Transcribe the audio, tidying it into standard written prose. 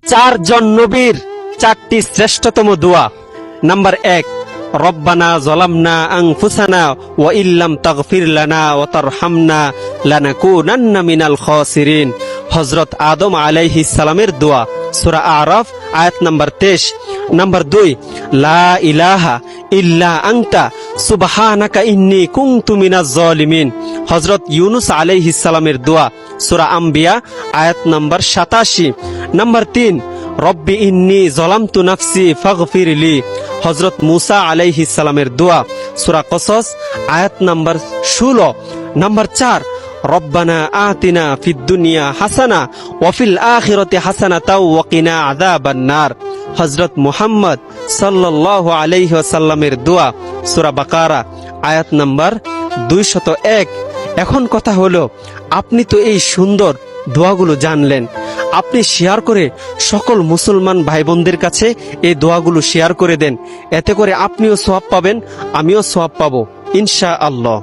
চারজন নবীর চারটি শ্রেষ্ঠতম দোয়া। নাম্বার 1, রব্বানা যালামনা আনফুসানা ওয়া ইল্লাম তাগফির লানা ওয়া তারহামনা লানাকুনান্না মিনাল খাসিরিন। হযরত আদম আলাইহিস সালামের দোয়া, সূরা আরাফ আয়াত নাম্বার 23। নাম্বার 2, লা ইলাহা ইল্লা আনতা সুবহানাকা ইন্নী কুনতু মিনাজ জালিমিন। হযরত ইউনুস আলাইহিস সালামের দোয়া, সূরা আম্বিয়া আয়াত নাম্বার 87। নাম্বার 3, রব্বি ইন্নী যালামতু নাফসি ফাগফিরলি। হযরত মুসা আলাইহিস সালামের দোয়া, সূরা কসস আয়াত নাম্বার 16। নাম্বার 4, রব্বানা আতিনা ফিদ দুনিয়া হাসানা ওয়া ফিল আখিরাতি হাসানাতাও ওয়া কিনা আযাবান নার। হযরত মুহাম্মদ সাল্লাল্লাহু আলাইহি ওয়াসাল্লামের দোয়া, সূরা বাকারা আয়াত নাম্বার 201। এখন কথা হলো, আপনি তো এই সুন্দর দোয়াগুলো জানলেন, আপনি শেয়ার করে সকল মুসলমান ভাই বোনদের কাছে এই দোয়াগুলো শেয়ার করে দেন। এতে করে আপনিও সওয়াব পাবেন, আমিও সওয়াব পাবো ইনশাআল্লাহ।